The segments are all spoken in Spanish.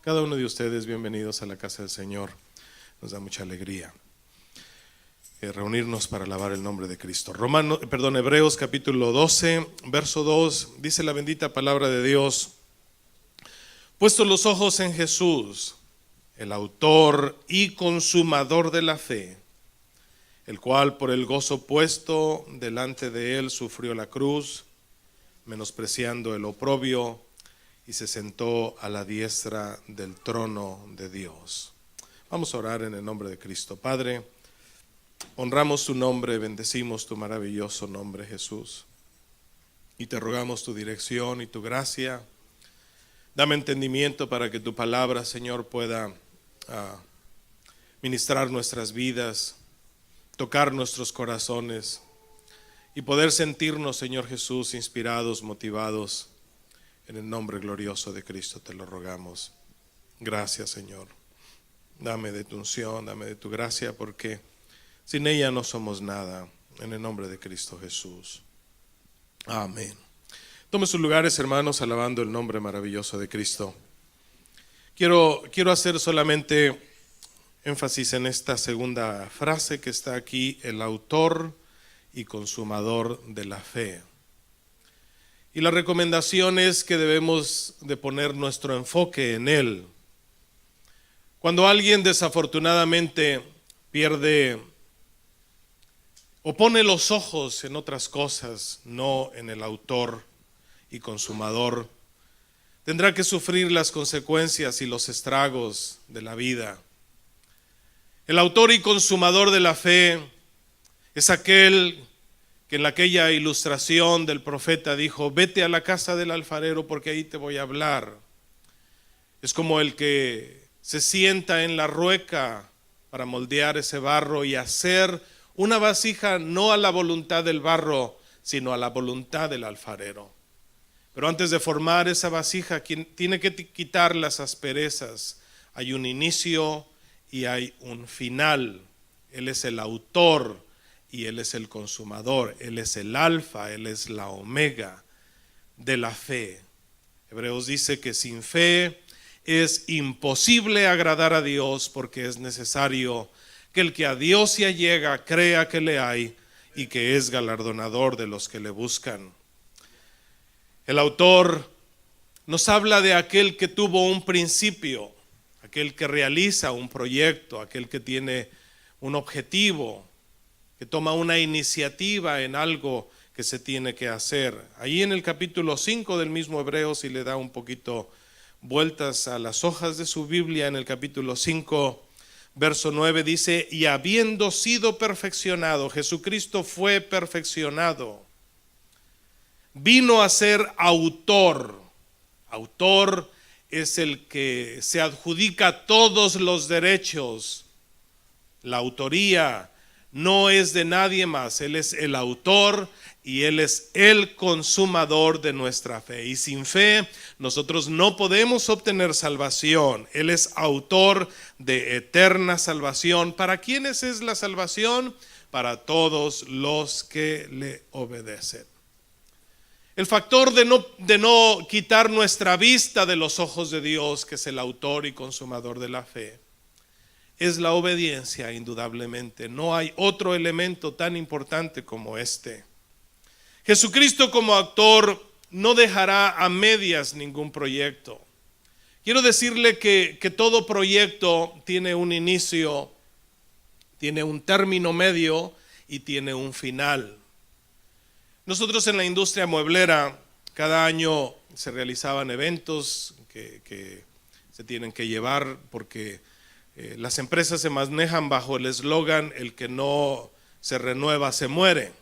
Cada uno de ustedes, bienvenidos a la casa del Señor. Nos da mucha alegría reunirnos para alabar el nombre de Cristo. Hebreos capítulo 12, verso 2, dice la bendita palabra de Dios: puestos los ojos en Jesús, el autor y consumador de la fe, el cual por el gozo puesto delante de él sufrió la cruz, menospreciando el oprobio, y se sentó a la diestra del trono de Dios. Vamos a orar en el nombre de Cristo. Padre, honramos tu nombre, bendecimos tu maravilloso nombre, Jesús, y te rogamos tu dirección y tu gracia. Dame entendimiento para que tu palabra, Señor, pueda ministrar nuestras vidas, tocar nuestros corazones y poder sentirnos, Señor Jesús, inspirados, motivados. En el nombre glorioso de Cristo te lo rogamos. Gracias, Señor. Dame de tu unción, dame de tu gracia, porque sin ella no somos nada. En el nombre de Cristo Jesús. Amén. Tomen sus lugares, hermanos, alabando el nombre maravilloso de Cristo. Quiero hacer solamente énfasis en esta segunda frase que está aquí: el autor y consumador de la fe. Y la recomendación es que debemos de poner nuestro enfoque en Él. Cuando alguien desafortunadamente pierde o pone los ojos en otras cosas, no en el autor y consumador, tendrá que sufrir las consecuencias y los estragos de la vida. El autor y consumador de la fe es aquel que en aquella ilustración del profeta dijo: vete a la casa del alfarero porque ahí te voy a hablar. Es como el que se sienta en la rueca para moldear ese barro y hacer una vasija no a la voluntad del barro, sino a la voluntad del alfarero. Pero antes de formar esa vasija, quien tiene que quitar las asperezas. Hay un inicio y hay un final. Él es el autor y Él es el consumador. Él es el alfa, Él es la omega de la fe. Hebreos dice que sin fe es imposible agradar a Dios, porque es necesario que el que a Dios se allega crea que le hay y que es galardonador de los que le buscan. El autor nos habla de aquel que tuvo un principio, aquel que realiza un proyecto, aquel que tiene un objetivo, que toma una iniciativa en algo que se tiene que hacer. Ahí en el capítulo 5 del mismo Hebreos, si le da un poquito vueltas a las hojas de su Biblia, en el capítulo 5, verso 9 dice: y habiendo sido perfeccionado, Jesucristo fue perfeccionado, vino a ser autor. Autor es el que se adjudica todos los derechos. La autoría no es de nadie más. Él es el autor y Él es el consumador de nuestra fe. Y sin fe nosotros no podemos obtener salvación. Él es autor de eterna salvación. ¿Para quiénes es la salvación? Para todos los que le obedecen. El factor de no quitar nuestra vista de los ojos de Dios, que es el autor y consumador de la fe, es la obediencia, indudablemente. No hay otro elemento tan importante como este. Jesucristo como autor no dejará a medias ningún proyecto. Quiero decirle que todo proyecto tiene un inicio, tiene un término medio y tiene un final. Nosotros en la industria mueblera, cada año se realizaban eventos que se tienen que llevar porque las empresas se manejan bajo el eslogan: el que no se renueva se muere.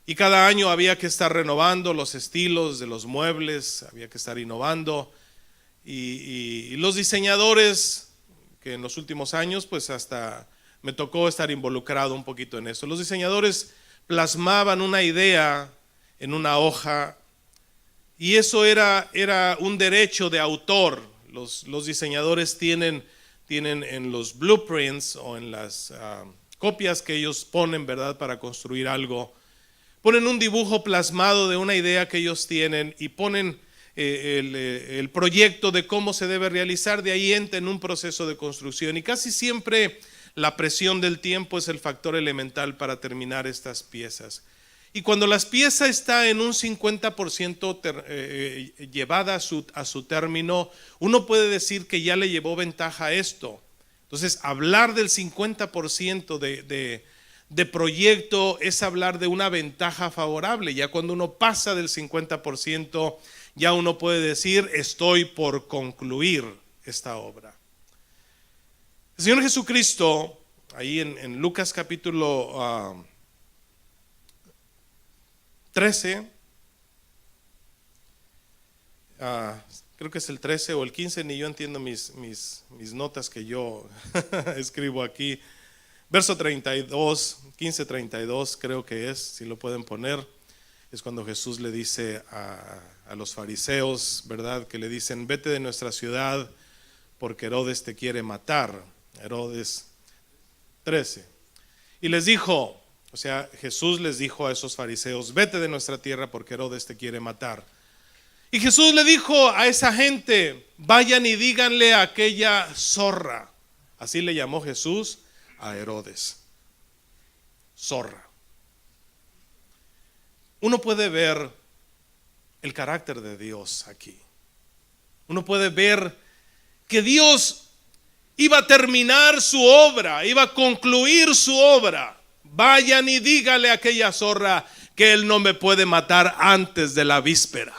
Y cada año había que estar renovando los estilos de los muebles, había que estar innovando. Y los diseñadores, que en los últimos años pues hasta me tocó estar involucrado un poquito en eso, los diseñadores plasmaban una idea en una hoja y eso era un derecho de autor. Los diseñadores tienen en los blueprints o en las copias que ellos ponen, ¿verdad?, para construir algo, ponen un dibujo plasmado de una idea que ellos tienen y ponen el proyecto de cómo se debe realizar, de ahí entra en un proceso de construcción. Y casi siempre la presión del tiempo es el factor elemental para terminar estas piezas. Y cuando las piezas está en un 50% llevada a su término, uno puede decir que ya le llevó ventaja a esto. Entonces, hablar del 50% de proyecto es hablar de una ventaja favorable. Ya cuando uno pasa del 50%, ya uno puede decir, estoy por concluir esta obra. El Señor Jesucristo, ahí en Lucas capítulo 13, creo que es el 13 o el 15, ni yo entiendo mis notas que yo escribo aquí. Verso 32, 15:32 creo que es, si lo pueden poner, es cuando Jesús le dice a los fariseos, ¿verdad? Que le dicen, vete de nuestra ciudad porque Herodes te quiere matar. Herodes 13. Y les dijo, o sea, Jesús les dijo a esos fariseos, vete de nuestra tierra porque Herodes te quiere matar. Y Jesús le dijo a esa gente, vayan y díganle a aquella zorra. Así le llamó Jesús a Herodes, zorra. Uno puede ver el carácter de Dios aquí. Uno puede ver que Dios iba a terminar su obra, iba a concluir su obra. Vayan y dígale a aquella zorra que él no me puede matar antes de la víspera,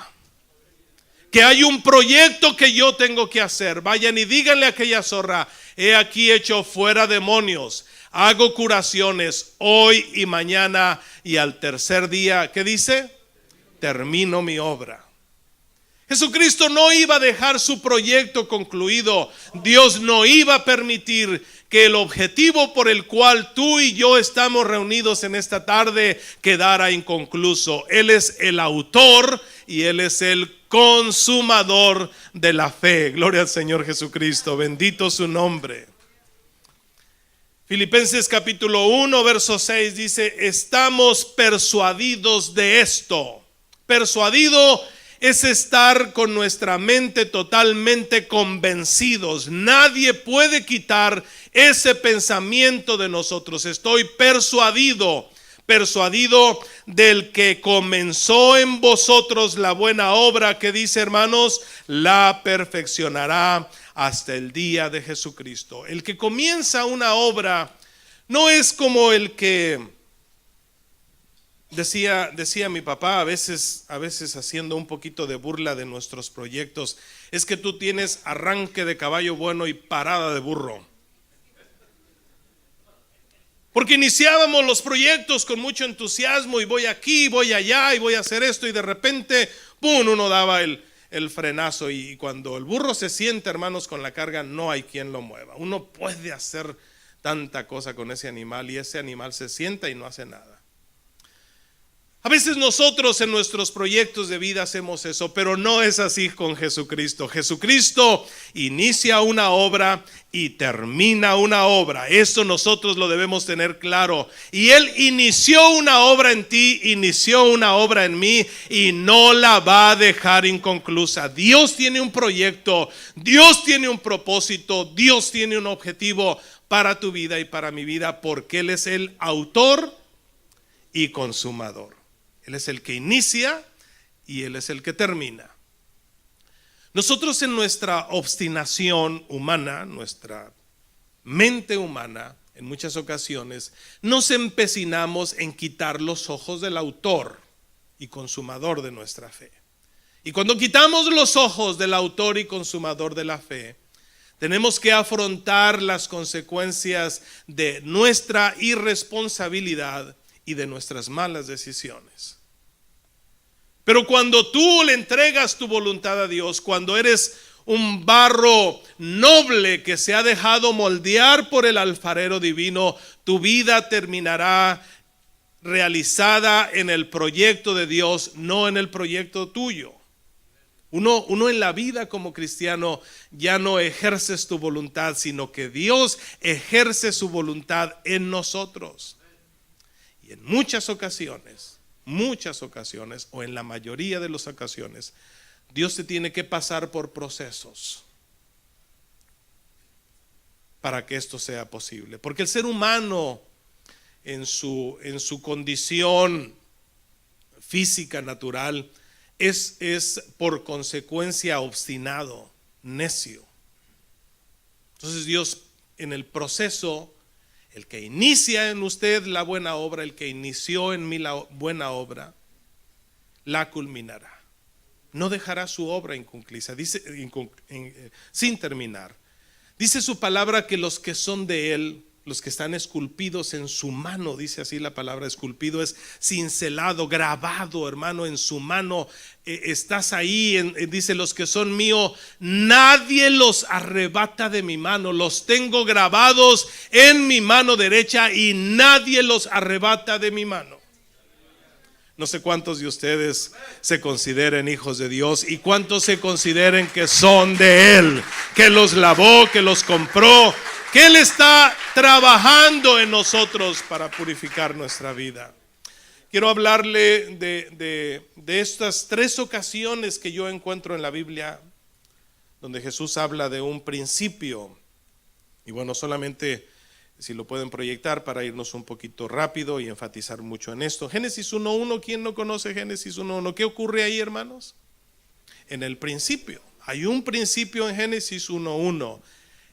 que hay un proyecto que yo tengo que hacer. Vayan y díganle a aquella zorra, he aquí hecho fuera demonios, hago curaciones hoy y mañana, y al tercer día, ¿qué dice? Termino mi obra. Jesucristo no iba a dejar su proyecto concluido. Dios no iba a permitir que el objetivo por el cual tú y yo estamos reunidos en esta tarde quedara inconcluso. Él es el autor y Él es el consumador de la fe. Gloria al Señor Jesucristo, bendito su nombre. Filipenses capítulo 1 verso 6 dice, estamos persuadidos de esto. Persuadido es estar con nuestra mente totalmente convencidos. Nadie puede quitar ese pensamiento de nosotros. Estoy persuadido del que comenzó en vosotros la buena obra, que dice, hermanos, la perfeccionará hasta el día de Jesucristo. El que comienza una obra no es como el que decía mi papá, a veces haciendo un poquito de burla de nuestros proyectos, es que tú tienes arranque de caballo bueno y parada de burro. Porque iniciábamos los proyectos con mucho entusiasmo y voy aquí, voy allá y voy a hacer esto, y de repente, ¡pum!, uno daba el frenazo, y cuando el burro se sienta, hermanos, con la carga, no hay quien lo mueva. Uno puede hacer tanta cosa con ese animal y ese animal se sienta y no hace nada. A veces nosotros en nuestros proyectos de vida hacemos eso, pero no es así con Jesucristo. Jesucristo inicia una obra y termina una obra. Eso nosotros lo debemos tener claro. Y Él inició una obra en ti, inició una obra en mí, y no la va a dejar inconclusa. Dios tiene un proyecto, Dios tiene un propósito, Dios tiene un objetivo para tu vida y para mi vida, porque Él es el autor y consumador. Él es el que inicia y Él es el que termina. Nosotros en nuestra obstinación humana, nuestra mente humana, en muchas ocasiones nos empecinamos en quitar los ojos del autor y consumador de nuestra fe. Y cuando quitamos los ojos del autor y consumador de la fe, tenemos que afrontar las consecuencias de nuestra irresponsabilidad y de nuestras malas decisiones. Pero cuando tú le entregas tu voluntad a Dios, cuando eres un barro noble que se ha dejado moldear por el alfarero divino, tu vida terminará realizada en el proyecto de Dios, no en el proyecto tuyo. Uno en la vida como cristiano ya no ejerces tu voluntad, sino que Dios ejerce su voluntad en nosotros. Y en muchas ocasiones, o en la mayoría de las ocasiones, Dios te tiene que pasar por procesos para que esto sea posible. Porque el ser humano en su condición física natural es por consecuencia obstinado, necio. Entonces Dios en el proceso, el que inicia en usted la buena obra, el que inició en mí la buena obra, la culminará. No dejará su obra inconclusa, sin terminar. Dice su palabra que los que son de Él, los que están esculpidos en su mano, dice así la palabra, esculpido es cincelado, grabado, hermano, en su mano. Estás ahí, dice, los que son míos, nadie los arrebata de mi mano. Los tengo grabados en mi mano derecha y nadie los arrebata de mi mano. No sé cuántos de ustedes se consideren hijos de Dios y cuántos se consideren que son de Él, que los lavó, que los compró, que Él está trabajando en nosotros para purificar nuestra vida. Quiero hablarle de estas 3 ocasiones que yo encuentro en la Biblia donde Jesús habla de un principio. Y bueno, solamente si lo pueden proyectar para irnos un poquito rápido y enfatizar mucho en esto. Génesis 1:1, ¿quién no conoce Génesis 1:1? ¿Qué ocurre ahí, hermanos? En el principio, hay un principio en Génesis 1:1.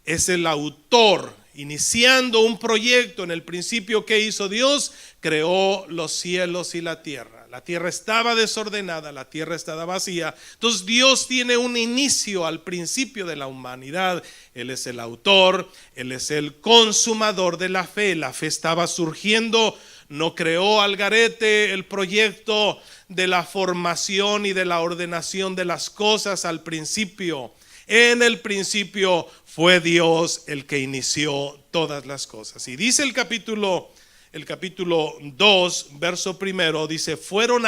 Es el autor iniciando un proyecto. En el principio, ¿qué hizo Dios? Creó los cielos y la tierra. La tierra estaba desordenada, la tierra estaba vacía. Entonces Dios tiene un inicio al principio de la humanidad. Él es el autor, Él es el consumador de la fe. La fe estaba surgiendo, no creó al garete el proyecto de la formación y de la ordenación de las cosas al principio. En el principio fue Dios el que inició todas las cosas. Y dice el capítulo 2, verso 1, dice, fueron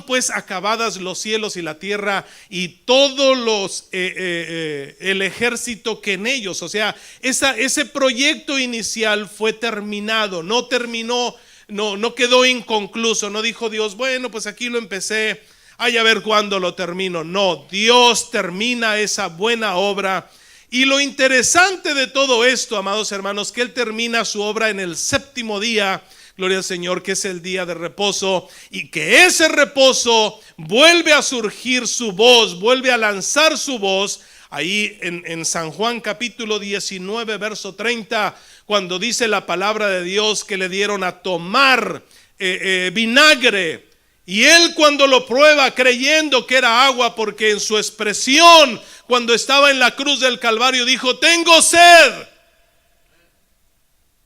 pues acabadas los cielos y la tierra y todos el ejército que en ellos, o sea, ese proyecto inicial fue terminado, no terminó, no quedó inconcluso. No dijo Dios, bueno, pues aquí lo empecé, a ver cuándo lo termino. No, Dios termina esa buena obra. Y lo interesante de todo esto, amados hermanos, que Él termina su obra en el 7º día, gloria al Señor, que es el día de reposo, y que ese reposo vuelve a surgir su voz, vuelve a lanzar su voz, ahí en San Juan capítulo 19, verso 30, cuando dice la palabra de Dios que le dieron a tomar vinagre. Y él cuando lo prueba creyendo que era agua, porque en su expresión cuando estaba en la cruz del Calvario dijo, tengo sed.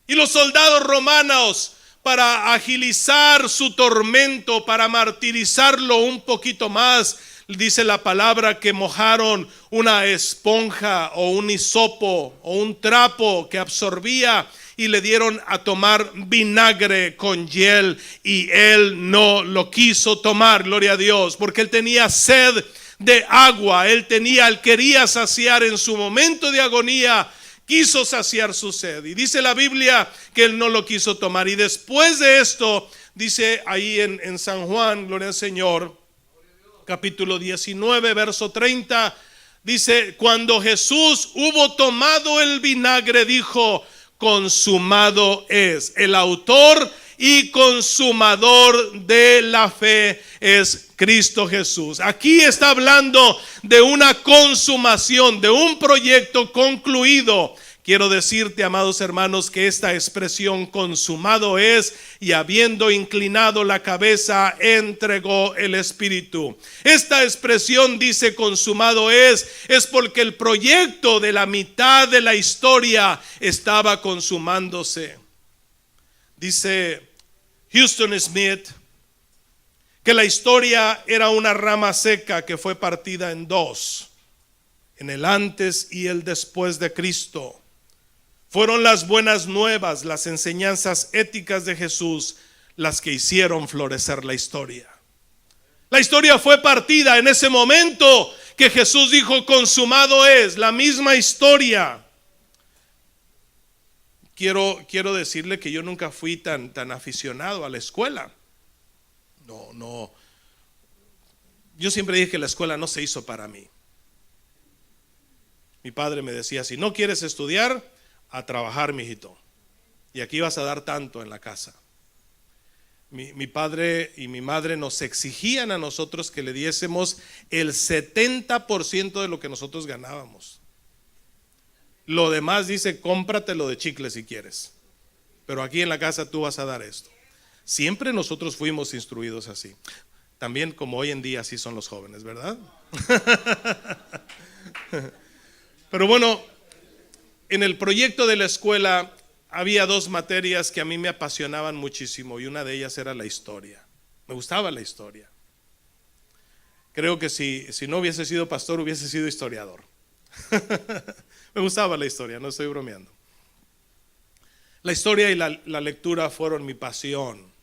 Y los soldados romanos, para agilizar su tormento, para martirizarlo un poquito más, dice la palabra que mojaron una esponja o un hisopo o un trapo que absorbía y le dieron a tomar vinagre con hiel, y él no lo quiso tomar, gloria a Dios, porque él tenía sed de agua. Él quería saciar en su momento de agonía, quiso saciar su sed, y dice la Biblia que él no lo quiso tomar. Y después de esto, dice ahí en San Juan, gloria al Señor, capítulo 19, verso 30, dice, cuando Jesús hubo tomado el vinagre, dijo, consumado es. El autor y consumador de la fe es Cristo Jesús. Aquí está hablando de una consumación, de un proyecto concluido. Quiero decirte, amados hermanos, que esta expresión consumado es, y habiendo inclinado la cabeza, entregó el espíritu. Esta expresión dice consumado es porque el proyecto de la mitad de la historia estaba consumándose. Dice Huston Smith que la historia era una rama seca que fue partida en 2, en el antes y el después de Cristo. Fueron las buenas nuevas, las enseñanzas éticas de Jesús, las que hicieron florecer la historia. La historia fue partida en ese momento que Jesús dijo consumado es, la misma historia. Quiero decirle que yo nunca fui tan aficionado a la escuela. No. yo siempre dije que la escuela no se hizo para mí. Mi padre me decía, si no quieres estudiar, a trabajar, mijito. Y aquí vas a dar tanto en la casa. Mi padre y mi madre nos exigían a nosotros que le diésemos el 70% de lo que nosotros ganábamos. Lo demás dice, cómpratelo de chicle si quieres, pero aquí en la casa tú vas a dar esto. Siempre nosotros fuimos instruidos así. También como hoy en día así son los jóvenes, ¿verdad? Pero bueno, en el proyecto de la escuela había dos materias que a mí me apasionaban muchísimo y una de ellas era la historia. Me gustaba la historia. Creo que si no hubiese sido pastor hubiese sido historiador. Me gustaba la historia, no estoy bromeando. La historia y la lectura fueron mi pasión.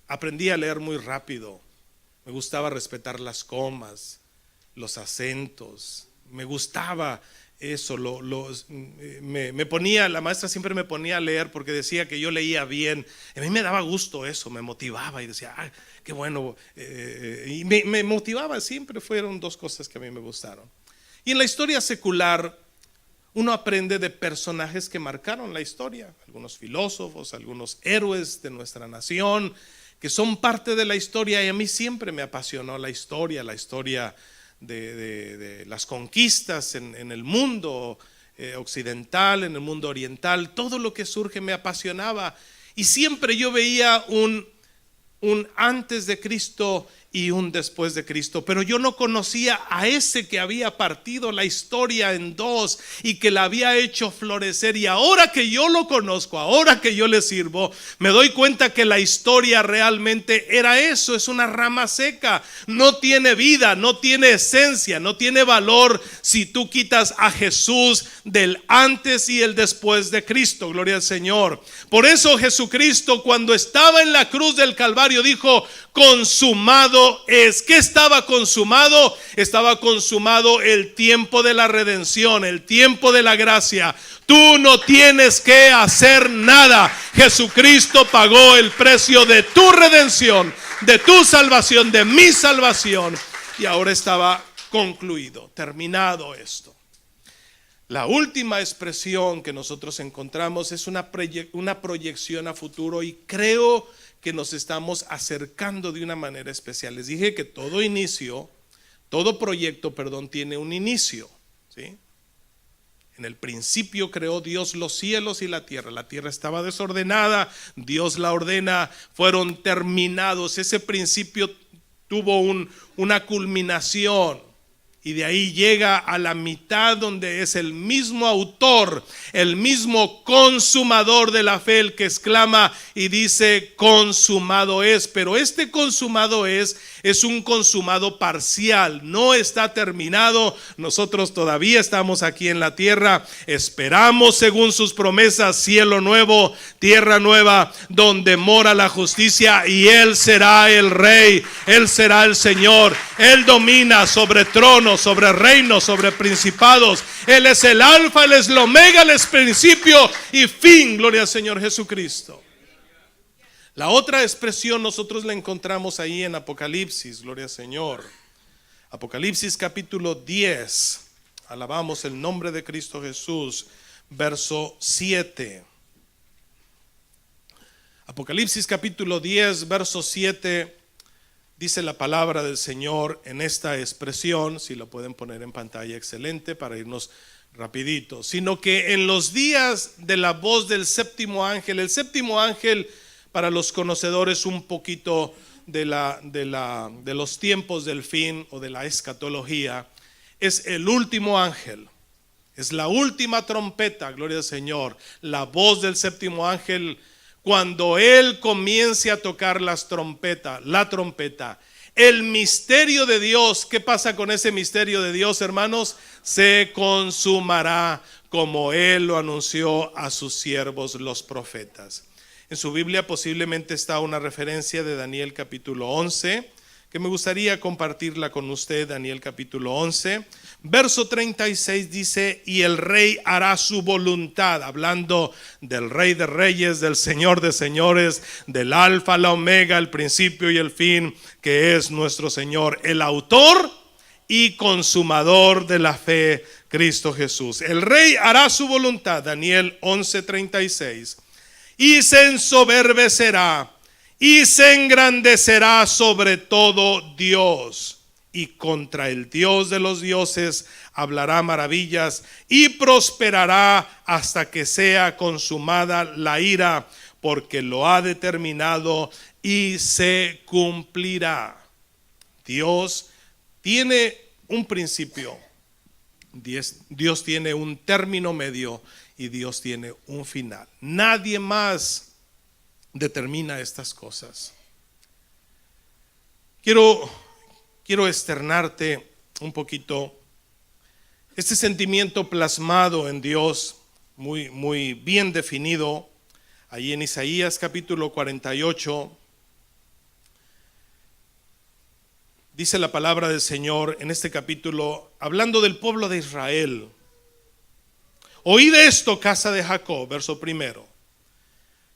Aprendí a leer muy rápido. Me gustaba respetar las comas, los acentos. Me gustaba eso. Me ponía, la maestra siempre me ponía a leer porque decía que yo leía bien. A mí me daba gusto eso, me motivaba y decía, ah, qué bueno. Y me motivaba siempre. Fueron dos cosas que a mí me gustaron. Y en la historia secular uno aprende de personajes que marcaron la historia, algunos filósofos, algunos héroes de nuestra nación, que son parte de la historia, y a mí siempre me apasionó la historia de las conquistas en el mundo occidental, en el mundo oriental. Todo lo que surge me apasionaba, y siempre yo veía un antes de Cristo y un después de Cristo, pero yo no conocía a ese que había partido la historia en dos y que la había hecho florecer. Y ahora que yo lo conozco, ahora que yo le sirvo, me doy cuenta que la historia realmente era eso, es una rama seca, no tiene vida, no tiene esencia, no tiene valor si tú quitas a Jesús del antes y el después de Cristo. Gloria al Señor. Por eso Jesucristo, cuando estaba en la cruz del Calvario, dijo: consumado es. ¿Qué estaba consumado? Estaba consumado el tiempo de la redención, el tiempo de la gracia. Tú no tienes que hacer nada. Jesucristo pagó el precio de tu redención, de tu salvación, de mi salvación, y ahora estaba concluido, terminado esto. La última expresión que nosotros encontramos es una proyección a futuro, y creo que nos estamos acercando de una manera especial. Les dije que todo proyecto, tiene un inicio, ¿sí? En el principio creó Dios los cielos y la tierra estaba desordenada, Dios la ordena, fueron terminados. Ese principio tuvo una culminación, y de ahí llega a la mitad, donde es el mismo autor, el mismo consumador de la fe, el que exclama y dice: consumado es. Pero este consumado es un consumado parcial, no está terminado. Nosotros todavía estamos aquí en la tierra, esperamos según sus promesas cielo nuevo, tierra nueva, donde mora la justicia, y Él será el Rey, Él será el Señor. Él domina sobre tronos, sobre reinos, sobre principados. Él es el alfa, Él es el omega, Él es principio y fin. Gloria al Señor Jesucristo. La otra expresión nosotros la encontramos ahí en Apocalipsis. Gloria al Señor. Apocalipsis capítulo 10. Alabamos el nombre de Cristo Jesús. Verso 7. Apocalipsis capítulo 10, verso 7. Dice la palabra del Señor en esta expresión, si lo pueden poner en pantalla, excelente, para irnos rapidito. Sino que en los días de la voz del séptimo ángel, el séptimo ángel, para los conocedores un poquito de los tiempos del fin o de la escatología, es el último ángel, es la última trompeta. Gloria al Señor. La voz del séptimo ángel, cuando él comience a tocar la trompeta, el misterio de Dios. ¿Qué pasa con ese misterio de Dios, hermanos? Se consumará, como él lo anunció a sus siervos los profetas. En su Biblia posiblemente está una referencia de Daniel capítulo 11, que me gustaría compartirla con usted. Daniel capítulo 11, verso 36 dice: y el rey hará su voluntad, hablando del Rey de Reyes, del Señor de Señores, del Alfa, la Omega, el principio y el fin, que es nuestro Señor, el autor y consumador de la fe, Cristo Jesús. El rey hará su voluntad, Daniel 11:36, y se ensoberbecerá y se engrandecerá sobre todo Dios, y contra el Dios de los dioses hablará maravillas, y prosperará hasta que sea consumada la ira, porque lo ha determinado y se cumplirá. Dios tiene un principio, Dios tiene un término medio y Dios tiene un final. Nadie más determina estas cosas. Quiero externarte un poquito este sentimiento plasmado en Dios, muy bien definido, ahí en Isaías capítulo 48. Dice la palabra del Señor en este capítulo, hablando del pueblo de Israel: oíd esto, casa de Jacob, verso primero,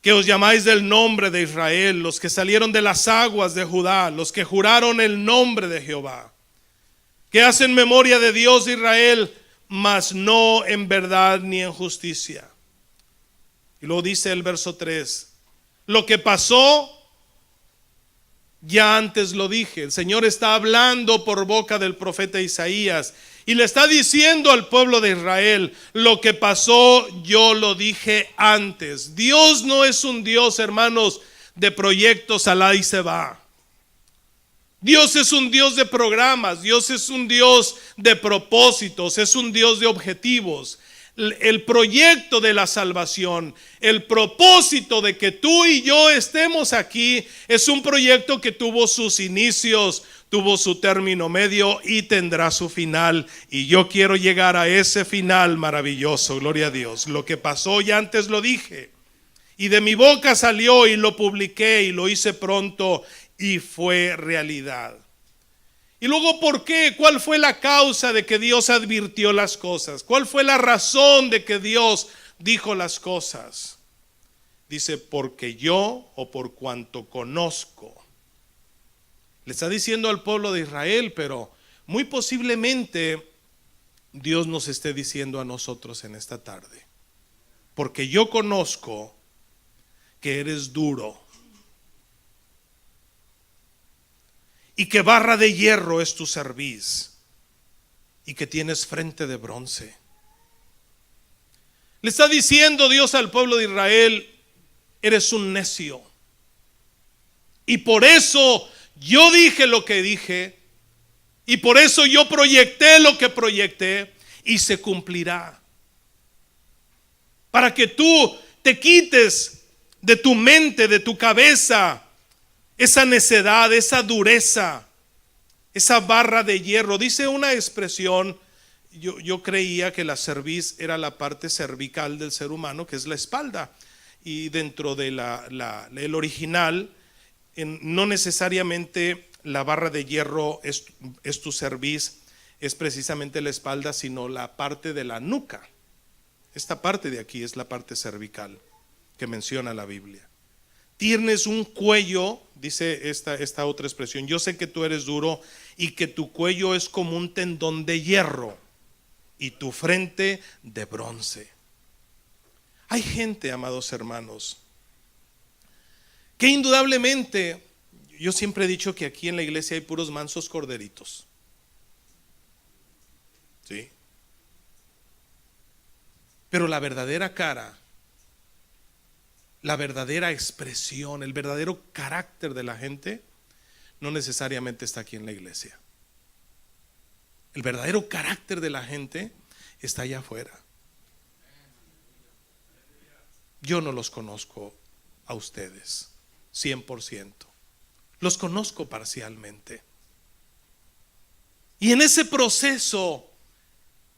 que os llamáis del nombre de Israel, los que salieron de las aguas de Judá, los que juraron el nombre de Jehová, que hacen memoria de Dios de Israel, mas no en verdad ni en justicia. Y luego dice el verso 3, lo que pasó, ya antes lo dije. El Señor está hablando por boca del profeta Isaías y le está diciendo al pueblo de Israel: lo que pasó yo lo dije antes. Dios no es un Dios, hermanos, de proyectos al ahí se va. Dios es un Dios de programas, Dios es un Dios de propósitos, es un Dios de objetivos. El proyecto de la salvación, el propósito de que tú y yo estemos aquí, es un proyecto que tuvo sus inicios, tuvo su término medio y tendrá su final. Y yo quiero llegar a ese final maravilloso, gloria a Dios. Lo que pasó ya antes lo dije, y de mi boca salió y lo publiqué y lo hice pronto y fue realidad. Y luego, ¿por qué? ¿Cuál fue la causa de que Dios advirtió las cosas? ¿Cuál fue la razón de que Dios dijo las cosas? Dice: porque yo, o por cuanto conozco. Le está diciendo al pueblo de Israel, pero muy posiblemente Dios nos esté diciendo a nosotros en esta tarde: porque yo conozco que eres duro, y que barra de hierro es tu cerviz, y que tienes frente de bronce. Le está diciendo Dios al pueblo de Israel: eres un necio, y por eso yo dije lo que dije, y por eso yo proyecté lo que proyecté, y se cumplirá. Para que tú te quites de tu mente, de tu cabeza, esa necedad, esa dureza, esa barra de hierro. Dice una expresión, yo creía que la cerviz era la parte cervical del ser humano, que es la espalda, y dentro de el original, no necesariamente la barra de hierro es tu cerviz, es precisamente la espalda, sino la parte de la nuca. Esta parte de aquí es la parte cervical que menciona la Biblia. Tienes un cuello, dice esta otra expresión: yo sé que tú eres duro y que tu cuello es como un tendón de hierro y tu frente de bronce. Hay gente, amados hermanos, que indudablemente, yo siempre he dicho que aquí en la iglesia hay puros mansos corderitos. ¿Sí? Pero la verdadera cara, la verdadera expresión, el verdadero carácter de la gente no necesariamente está aquí en la iglesia. El verdadero carácter de la gente está allá afuera. Yo no los conozco a ustedes 100%. Los conozco parcialmente. Y en ese proceso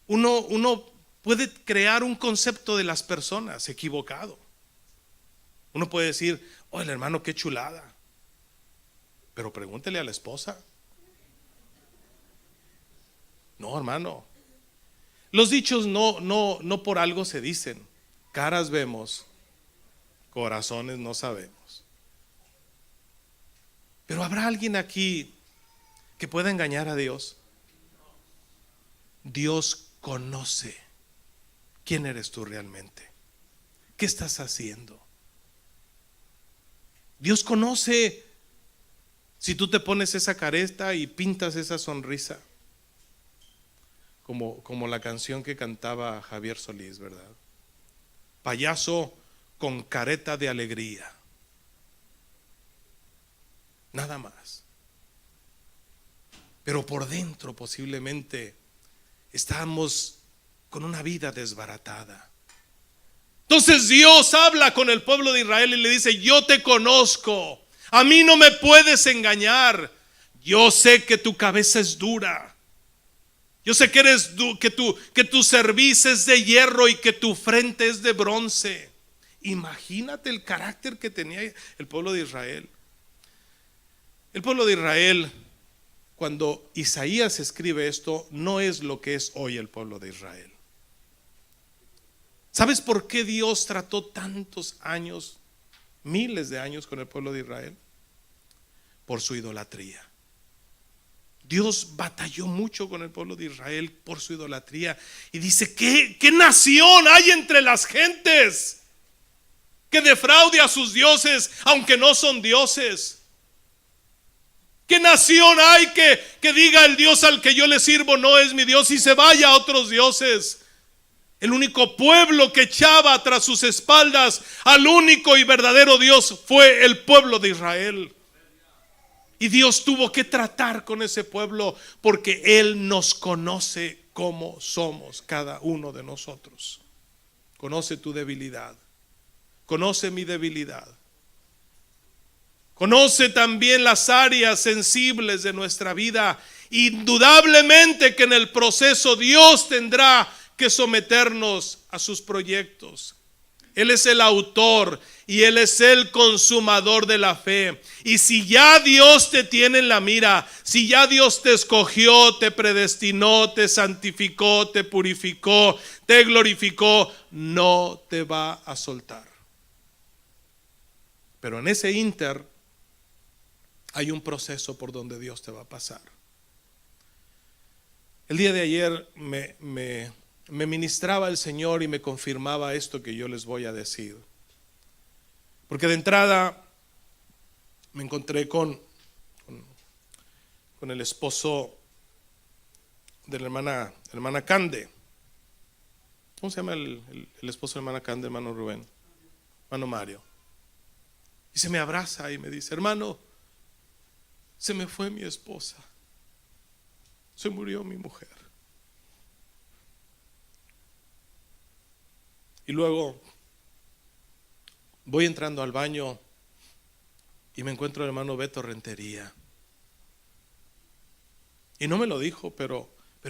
uno puede crear un concepto de las personas equivocado. Uno puede decir: oh, el hermano, qué chulada. Pero pregúntele a la esposa. No, hermano. Los dichos no por algo se dicen. Caras vemos, corazones no sabemos. Pero ¿habrá alguien aquí que pueda engañar a Dios? Dios conoce quién eres tú realmente. ¿Qué estás haciendo? Dios conoce si tú te pones esa careta y pintas esa sonrisa. Como la canción que cantaba Javier Solís, ¿verdad? Payaso con careta de alegría. Nada más. Pero por dentro posiblemente estamos con una vida desbaratada. Entonces Dios habla con el pueblo de Israel y le dice: yo te conozco, a mí no me puedes engañar. Yo sé que tu cabeza es dura. Yo sé que que tu cerviz es de hierro y que tu frente es de bronce. Imagínate el carácter que tenía el pueblo de Israel. El pueblo de Israel, cuando Isaías escribe esto, no es lo que es hoy el pueblo de Israel. ¿Sabes por qué Dios trató tantos años, miles de años con el pueblo de Israel? Por su idolatría. Dios batalló mucho con el pueblo de Israel por su idolatría. Y dice: ¿qué nación hay entre las gentes que defraude a sus dioses aunque no son dioses? ¿Qué nación hay que diga: el Dios al que yo le sirvo no es mi Dios, y se vaya a otros dioses? El único pueblo que echaba tras sus espaldas al único y verdadero Dios fue el pueblo de Israel. Y Dios tuvo que tratar con ese pueblo porque Él nos conoce como somos cada uno de nosotros. Conoce tu debilidad, conoce mi debilidad, conoce también las áreas sensibles de nuestra vida. Indudablemente que en el proceso Dios tendrá que someternos a sus proyectos. Él es el autor y Él es el consumador de la fe. Y si ya Dios te tiene en la mira, si ya Dios te escogió, te predestinó, te santificó, te purificó, te glorificó, no te va a soltar. Pero en ese ínter hay un proceso por donde Dios te va a pasar. El día de ayer me ministraba el Señor y me confirmaba esto que yo les voy a decir. Porque de entrada me encontré con el esposo de la hermana Cande. ¿Cómo se llama el esposo de la hermana Cande, hermano Rubén? Hermano Mario. Y se me abraza y me dice: hermano, se me fue mi esposa. Se murió mi mujer. Y luego voy entrando al baño y me encuentro al hermano Beto Rentería. Y no me lo dijo, pero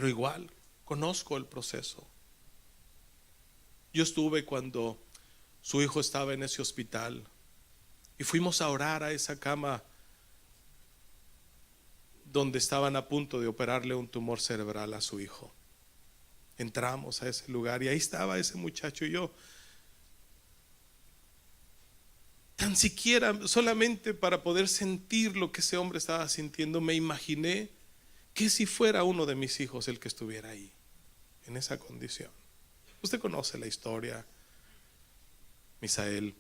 igual conozco el proceso. Yo estuve cuando su hijo estaba en ese hospital y fuimos a orar a esa cama donde estaban a punto de operarle un tumor cerebral a su hijo. Entramos a ese lugar y ahí estaba ese muchacho y yo. Tan siquiera, solamente para poder sentir lo que ese hombre estaba sintiendo, me imaginé que si fuera uno de mis hijos el que estuviera ahí, en esa condición. Usted conoce la historia. Misael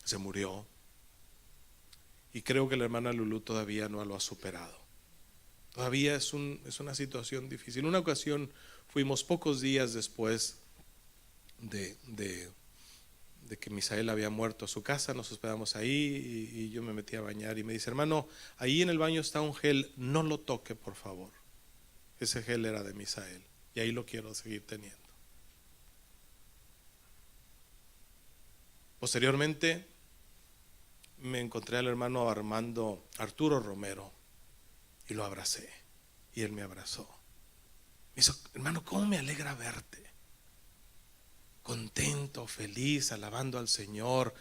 se murió y creo que la hermana Lulú todavía no lo ha superado. Todavía es una situación difícil. Una ocasión fuimos pocos días después de que Misael había muerto a su casa, nos hospedamos ahí y yo me metí a bañar y me dice: hermano, ahí en el baño está un gel, no lo toque por favor. Ese gel era de Misael y ahí lo quiero seguir teniendo. Posteriormente me encontré al hermano Arturo Romero y lo abracé y él me abrazó. Me dijo: hermano, ¿cómo me alegra verte? Contento, feliz, alabando al Señor.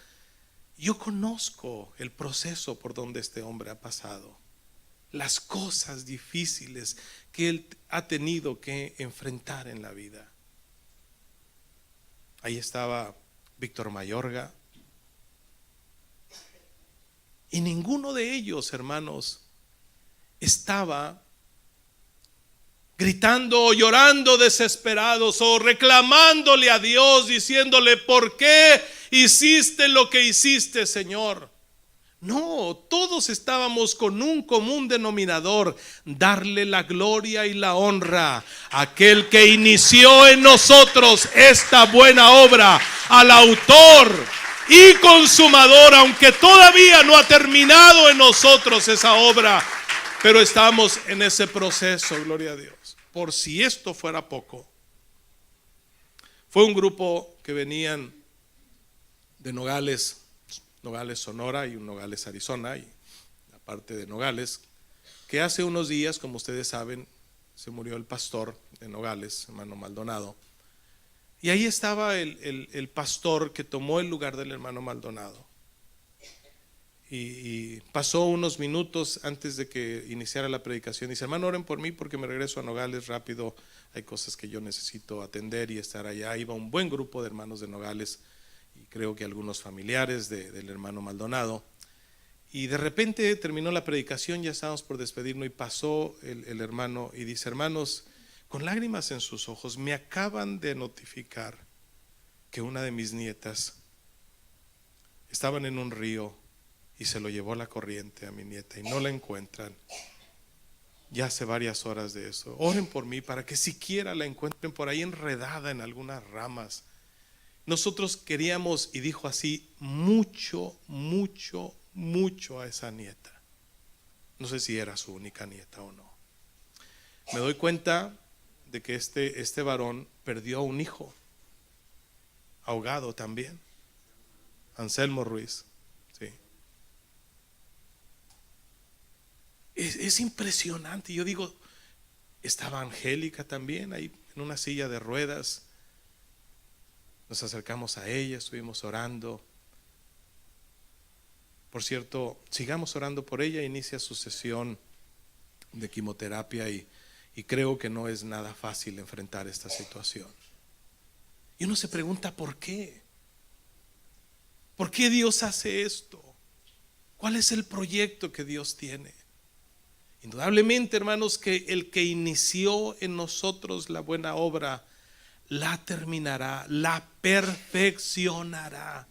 Yo conozco el proceso por donde este hombre ha pasado, las cosas difíciles que él ha tenido que enfrentar en la vida. Ahí estaba Víctor Mayorga, y ninguno de ellos, hermanos, estaba gritando o llorando desesperados o reclamándole a Dios, diciéndole: ¿por qué hiciste lo que hiciste, Señor? No, todos estábamos con un común denominador: darle la gloria y la honra a aquel que inició en nosotros esta buena obra, al autor y consumador, aunque todavía no ha terminado en nosotros esa obra, pero estamos en ese proceso, gloria a Dios. Por si esto fuera poco, fue un grupo que venían de Nogales, Sonora, y Nogales, Arizona, y la parte de Nogales, que hace unos días, como ustedes saben, se murió el pastor de Nogales, hermano Maldonado. Y ahí estaba el pastor que tomó el lugar del hermano Maldonado. Y pasó unos minutos antes de que iniciara la predicación. Dice: hermano, oren por mí porque me regreso a Nogales rápido. Hay cosas que yo necesito atender y estar allá. Iba un buen grupo de hermanos de Nogales, y creo que algunos familiares del hermano Maldonado. Y de repente terminó la predicación, ya estábamos por despedirnos, y pasó el hermano y dice: hermanos, con lágrimas en sus ojos, me acaban de notificar que una de mis nietas estaban en un río y se lo llevó la corriente a mi nieta y no la encuentran. Ya hace varias horas de eso. Oren por mí para que siquiera la encuentren por ahí enredada en algunas ramas. Nosotros queríamos, y dijo así, mucho a esa nieta. No sé si era su única nieta o no. Me doy cuenta de que este varón perdió un hijo, ahogado también, Anselmo Ruiz. Sí. Es impresionante. Yo digo, estaba Angélica también ahí en una silla de ruedas. Nos acercamos a ella, estuvimos orando. Por cierto, sigamos orando por ella. Inicia su sesión de quimioterapia y creo que no es nada fácil enfrentar esta situación. Y uno se pregunta: ¿por qué? ¿Por qué Dios hace esto? ¿Cuál es el proyecto que Dios tiene? Indudablemente, hermanos, que el que inició en nosotros la buena obra la terminará, la perfeccionará.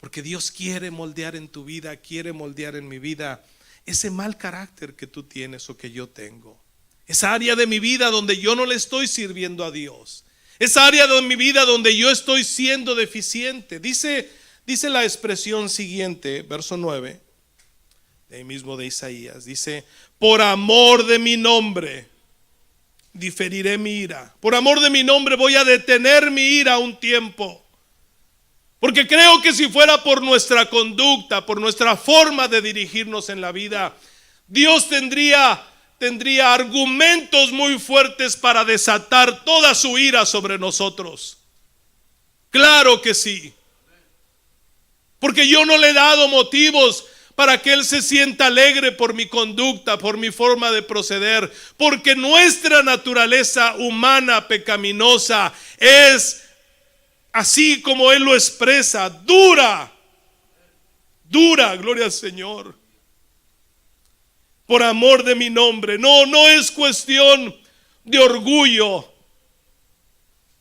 Porque Dios quiere moldear en tu vida, quiere moldear en mi vida ese mal carácter que tú tienes o que yo tengo. Esa área de mi vida donde yo no le estoy sirviendo a Dios. Esa área de mi vida donde yo estoy siendo deficiente. Dice la expresión siguiente, verso 9, de ahí mismo de Isaías. Dice: por amor de mi nombre diferiré mi ira. Por amor de mi nombre voy a detener mi ira un tiempo. Porque creo que si fuera por nuestra conducta, por nuestra forma de dirigirnos en la vida, Dios tendría argumentos muy fuertes para desatar toda su ira sobre nosotros. Claro que sí. Porque yo no le he dado motivos para que Él se sienta alegre por mi conducta, por mi forma de proceder. Porque nuestra naturaleza humana pecaminosa es, así como Él lo expresa, dura, gloria al Señor. Por amor de mi nombre. No es cuestión de orgullo,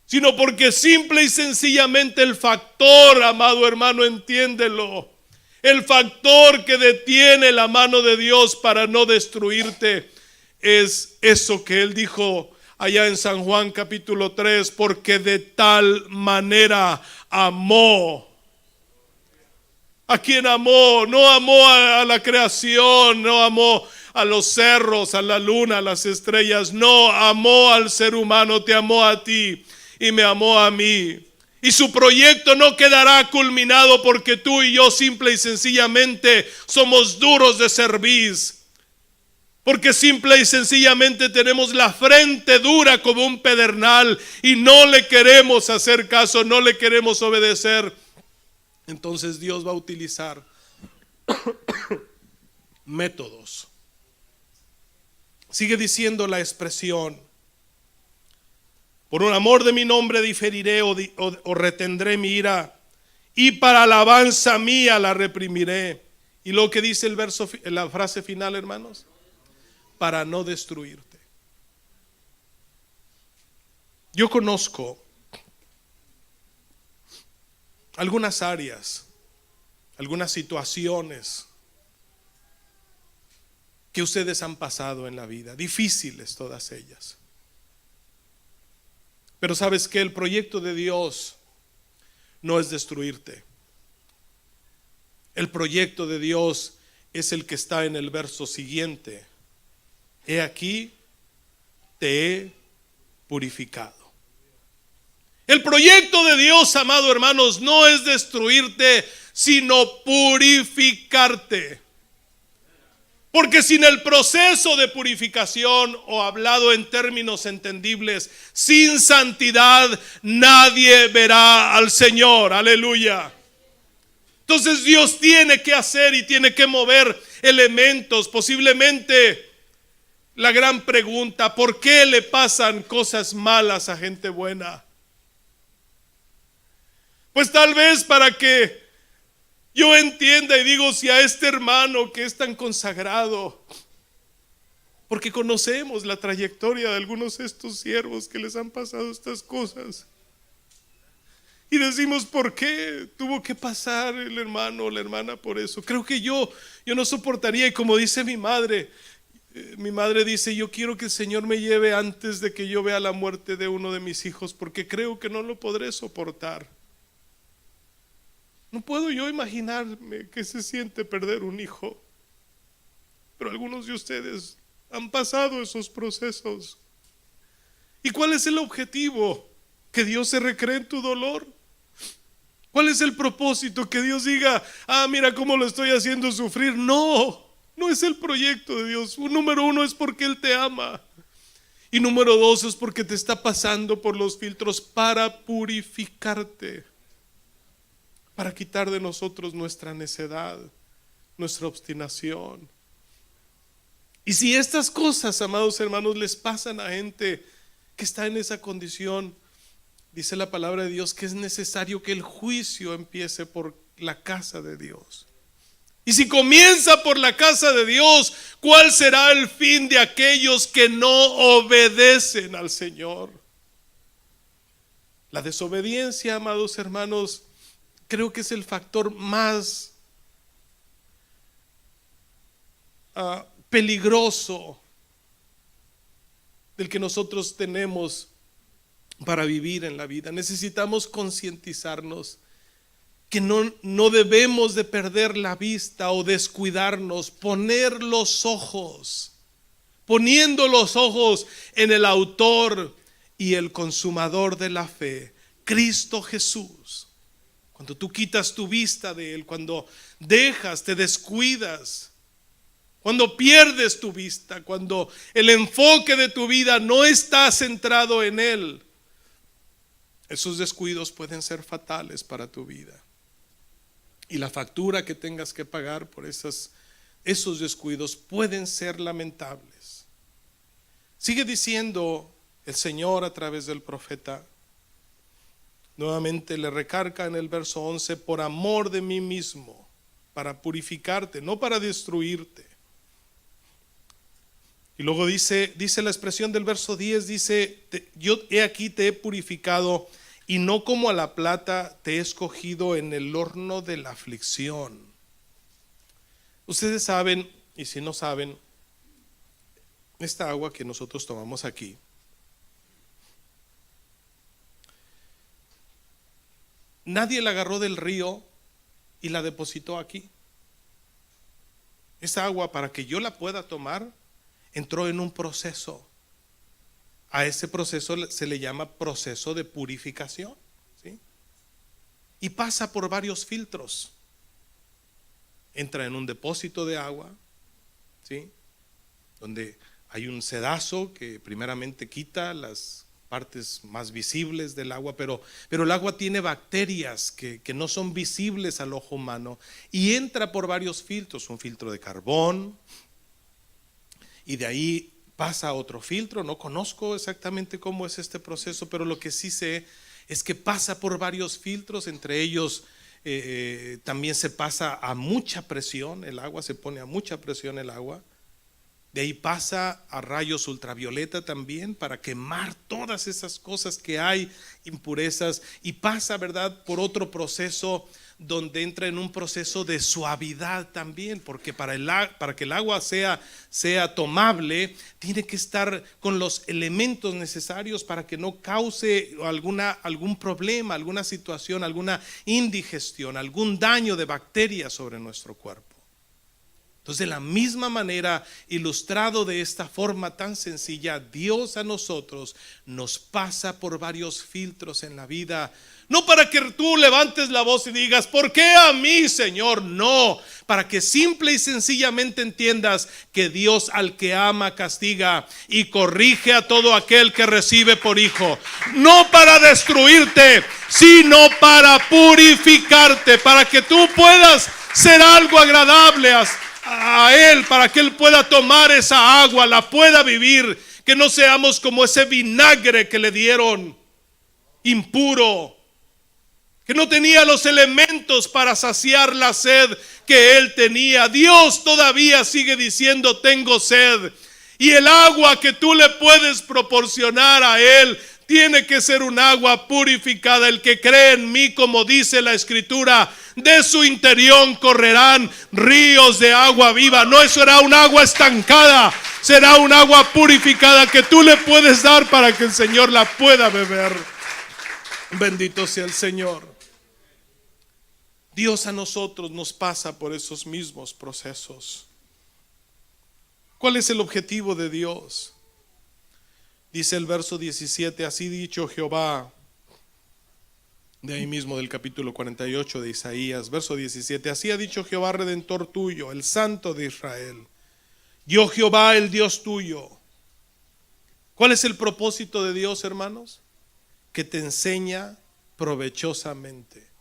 sino porque simple y sencillamente el factor, amado hermano, entiéndelo, el factor que detiene la mano de Dios para no destruirte es eso que Él dijo allá en San Juan capítulo 3, porque de tal manera amó. ¿A quién amó? No amó a la creación, no amó a los cerros, a la luna, a las estrellas. No, amó al ser humano, te amó a ti y me amó a mí. Y su proyecto no quedará culminado porque tú y yo simple y sencillamente somos duros de cerviz. Porque simple y sencillamente tenemos la frente dura como un pedernal y no le queremos hacer caso, no le queremos obedecer. entonces Dios va a utilizar métodos. Sigue diciendo la expresión: por un amor de mi nombre diferiré o retendré mi ira, y para alabanza mía la reprimiré. Y lo que dice el verso, la frase final, hermanos: para no destruirte. Yo conozco algunas áreas, algunas situaciones que ustedes han pasado en la vida, difíciles todas ellas. Pero sabes que el proyecto de Dios no es destruirte. El proyecto de Dios es el que está en el verso siguiente: he aquí, te he purificado. El proyecto de Dios, amado hermanos, no es destruirte, sino purificarte. Porque sin el proceso de purificación, o hablado en términos entendibles, sin santidad nadie verá al Señor. Aleluya. Entonces Dios tiene que hacer y tiene que mover elementos. Posiblemente la gran pregunta: ¿por qué le pasan cosas malas a gente buena? Pues tal vez para que yo entienda y digo, si a este hermano que es tan consagrado, porque conocemos la trayectoria de algunos de estos siervos que les han pasado estas cosas, y decimos, ¿por qué tuvo que pasar el hermano o la hermana por eso? Creo que yo no soportaría. Y como dice mi madre dice: yo quiero que el Señor me lleve antes de que yo vea la muerte de uno de mis hijos, porque creo que no lo podré soportar. No puedo yo imaginarme qué se siente perder un hijo, pero algunos de ustedes han pasado esos procesos. ¿Y cuál es el objetivo? ¿Que Dios se recree en tu dolor? ¿Cuál es el propósito? Que Dios diga: mira cómo lo estoy haciendo sufrir. No es el proyecto de Dios. Número uno es porque Él te ama, y número dos es porque te está pasando por los filtros para purificarte, para quitar de nosotros nuestra necedad, nuestra obstinación. Y si estas cosas, amados hermanos, les pasan a gente que está en esa condición, dice la palabra de Dios que es necesario que el juicio empiece por la casa de Dios. Y si comienza por la casa de Dios, ¿cuál será el fin de aquellos que no obedecen al Señor? La desobediencia, amados hermanos, creo que es el factor más peligroso del que nosotros tenemos para vivir en la vida. Necesitamos concientizarnos que no debemos de perder la vista o descuidarnos, poniendo los ojos en el autor y el consumador de la fe, Cristo Jesús. Cuando tú quitas tu vista de Él, cuando te descuidas, cuando pierdes tu vista, cuando el enfoque de tu vida no está centrado en Él, esos descuidos pueden ser fatales para tu vida. Y la factura que tengas que pagar por esos descuidos pueden ser lamentables. Sigue diciendo el Señor a través del profeta. Nuevamente le recarga en el verso 11: por amor de mí mismo, para purificarte, no para destruirte. Y luego dice la expresión del verso 10, dice: yo he aquí te he purificado, y no como a la plata te he escogido en el horno de la aflicción. Ustedes saben, y si no saben, esta agua que nosotros tomamos aquí, nadie la agarró del río y la depositó aquí. Esa agua, para que yo la pueda tomar, entró en un proceso. A ese proceso se le llama proceso de purificación, ¿sí? Y pasa por varios filtros. Entra en un depósito de agua, ¿sí?, donde hay un sedazo que primeramente quita las partes más visibles del agua, pero el agua tiene bacterias que no son visibles al ojo humano y entra por varios filtros, un filtro de carbón y de ahí pasa a otro filtro. No conozco exactamente cómo es este proceso, pero lo que sí sé es que pasa por varios filtros, entre ellos también se pasa a mucha presión el agua, se pone a mucha presión el agua. De ahí pasa a rayos ultravioleta también para quemar todas esas cosas que hay, impurezas, y pasa, ¿verdad?, por otro proceso donde entra en un proceso de suavidad también, porque para que el agua sea tomable, tiene que estar con los elementos necesarios para que no cause algún problema, alguna situación, alguna indigestión, algún daño de bacterias sobre nuestro cuerpo. Entonces, de la misma manera, ilustrado de esta forma tan sencilla, Dios a nosotros nos pasa por varios filtros en la vida. No para que tú levantes la voz y digas, ¿por qué a mí, Señor? No, para que simple y sencillamente entiendas que Dios al que ama castiga y corrige a todo aquel que recibe por hijo. No para destruirte, sino para purificarte, para que tú puedas ser algo agradable a Él, para que Él pueda tomar esa agua, la pueda vivir, que no seamos como ese vinagre que le dieron, impuro, que no tenía los elementos para saciar la sed que Él tenía. Dios todavía sigue diciendo, tengo sed, y el agua que tú le puedes proporcionar a Él tiene que ser un agua purificada. El que cree en mí, como dice la Escritura, de su interior correrán ríos de agua viva. No será un agua estancada, será un agua purificada que tú le puedes dar para que el Señor la pueda beber. Bendito sea el Señor. Dios a nosotros nos pasa por esos mismos procesos. ¿Cuál es el objetivo de Dios? Dice el verso 17, así dicho Jehová, de ahí mismo del capítulo 48 de Isaías, verso 17, así ha dicho Jehová Redentor tuyo, el Santo de Israel, yo Jehová el Dios tuyo. ¿Cuál es el propósito de Dios, hermanos? Que te enseña provechosamente.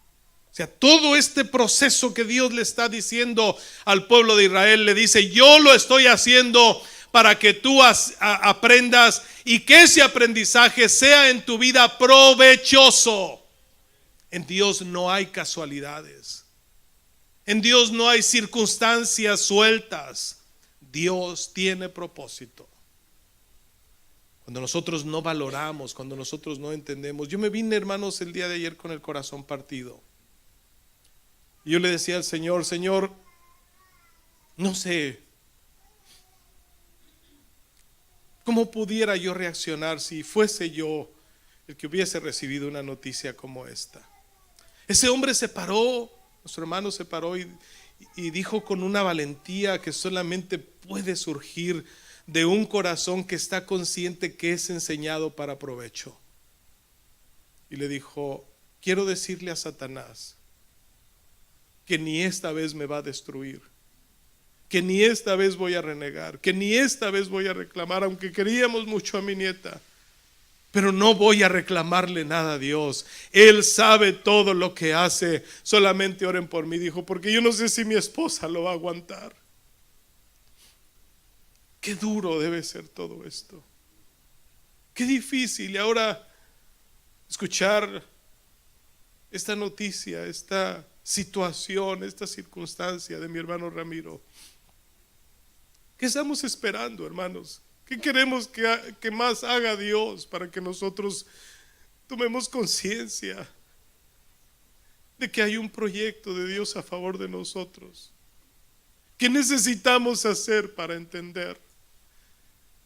O sea, todo este proceso que Dios le está diciendo al pueblo de Israel, le dice, yo lo estoy haciendo para que tú aprendas y que ese aprendizaje sea en tu vida provechoso. En Dios no hay casualidades. En Dios no hay circunstancias sueltas. Dios tiene propósito. Cuando nosotros no valoramos, cuando nosotros no entendemos. Yo me vine, hermanos, el día de ayer con el corazón partido. Y yo le decía al Señor, Señor, no sé cómo pudiera yo reaccionar si fuese yo el que hubiese recibido una noticia como esta. Ese hombre se paró, nuestro hermano se paró y dijo con una valentía que solamente puede surgir de un corazón que está consciente que es enseñado para provecho. Y le dijo, quiero decirle a Satanás que ni esta vez me va a destruir, que ni esta vez voy a renegar, que ni esta vez voy a reclamar, aunque queríamos mucho a mi nieta, pero no voy a reclamarle nada a Dios. Él sabe todo lo que hace, solamente oren por mí, dijo, porque yo no sé si mi esposa lo va a aguantar. Qué duro debe ser todo esto, qué difícil. Y ahora escuchar esta noticia, esta situación, esta circunstancia de mi hermano Ramiro. ¿Qué estamos esperando, hermanos? ¿Qué queremos que más haga Dios para que nosotros tomemos conciencia de que hay un proyecto de Dios a favor de nosotros? ¿Qué necesitamos hacer para entender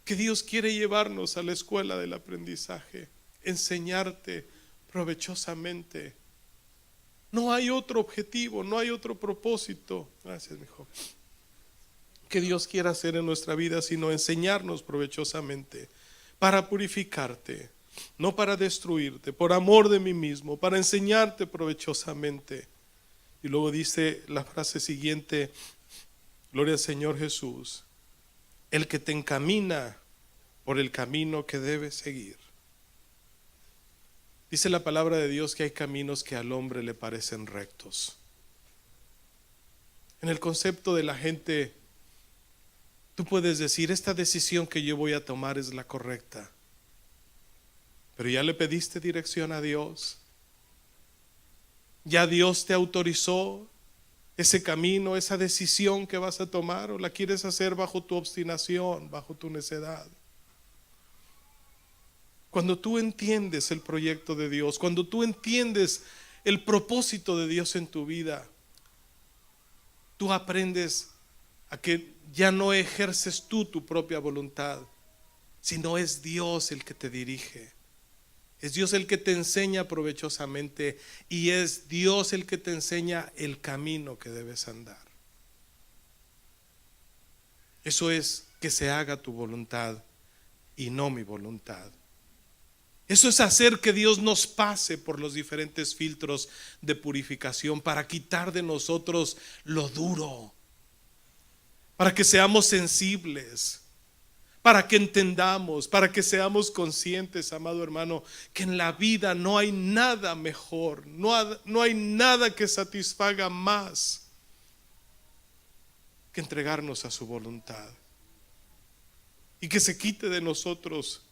que Dios quiere llevarnos a la escuela del aprendizaje, enseñarte provechosamente? No hay otro objetivo, no hay otro propósito. Gracias, mi joven. Que Dios quiera hacer en nuestra vida, sino enseñarnos provechosamente, para purificarte, no para destruirte, por amor de mí mismo, para enseñarte provechosamente. Y luego dice la frase siguiente, gloria al Señor Jesús, el que te encamina por el camino que debes seguir. Dice la palabra de Dios que hay caminos que al hombre le parecen rectos. En el concepto de la gente, tú puedes decir, esta decisión que yo voy a tomar es la correcta. Pero ya le pediste dirección a Dios. Ya Dios te autorizó ese camino, esa decisión que vas a tomar, o la quieres hacer bajo tu obstinación, bajo tu necedad. Cuando tú entiendes el proyecto de Dios, cuando tú entiendes el propósito de Dios en tu vida, tú aprendes a que ya no ejerces tú tu propia voluntad, sino es Dios el que te dirige. Es Dios el que te enseña provechosamente y es Dios el que te enseña el camino que debes andar. Eso es que se haga tu voluntad y no mi voluntad. Eso es hacer que Dios nos pase por los diferentes filtros de purificación para quitar de nosotros lo duro, para que seamos sensibles, para que entendamos, para que seamos conscientes, amado hermano, que en la vida no hay nada mejor, no hay nada que satisfaga más que entregarnos a su voluntad y que se quite de nosotros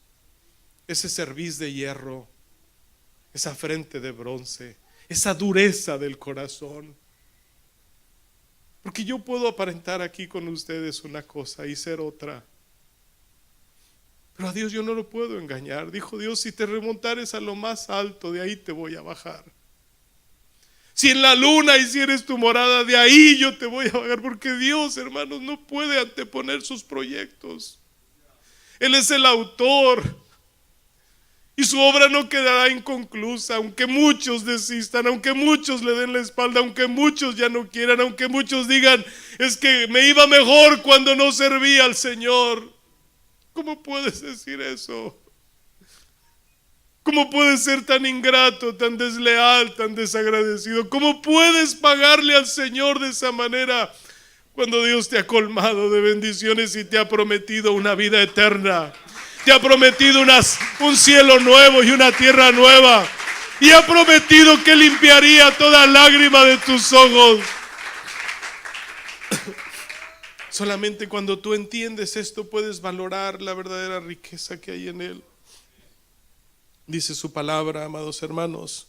ese cerviz de hierro, esa frente de bronce, esa dureza del corazón. Porque yo puedo aparentar aquí con ustedes una cosa y ser otra, pero a Dios yo no lo puedo engañar. Dijo Dios, si te remontares a lo más alto, de ahí te voy a bajar. Si en la luna hicieres tu morada, de ahí yo te voy a bajar. Porque Dios, hermanos, no puede anteponer sus proyectos. Él es el autor y su obra no quedará inconclusa, aunque muchos desistan, aunque muchos le den la espalda, aunque muchos ya no quieran, aunque muchos digan, es que me iba mejor cuando no servía al Señor. ¿Cómo puedes decir eso? ¿Cómo puedes ser tan ingrato, tan desleal, tan desagradecido? ¿Cómo puedes pagarle al Señor de esa manera cuando Dios te ha colmado de bendiciones y te ha prometido una vida eterna? Te ha prometido un cielo nuevo y una tierra nueva. Y ha prometido que limpiaría toda lágrima de tus ojos. Solamente cuando tú entiendes esto puedes valorar la verdadera riqueza que hay en Él. Dice su palabra, amados hermanos.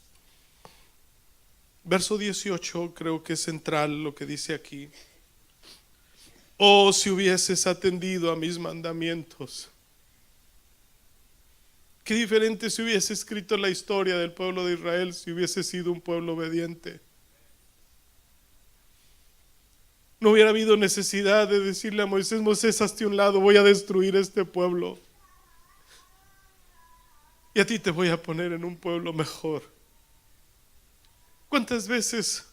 Verso 18 creo que es central lo que dice aquí. Oh, si hubieses atendido a mis mandamientos. Qué diferente si hubiese escrito la historia del pueblo de Israel si hubiese sido un pueblo obediente. No hubiera habido necesidad de decirle a Moisés, Moisés, hazte un lado, voy a destruir este pueblo. Y a ti te voy a poner en un pueblo mejor. ¿Cuántas veces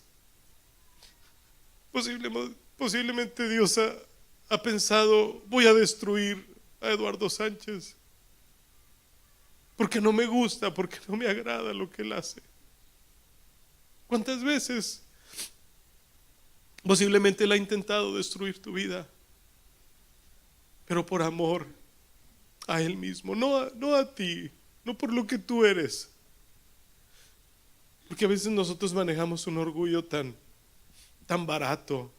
posiblemente Dios ha pensado, voy a destruir a Eduardo Sánchez? Porque no me gusta, porque no me agrada lo que él hace. ¿Cuántas veces posiblemente él ha intentado destruir tu vida? Pero por amor a él mismo, no a ti, no por lo que tú eres. Porque a veces nosotros manejamos un orgullo tan barato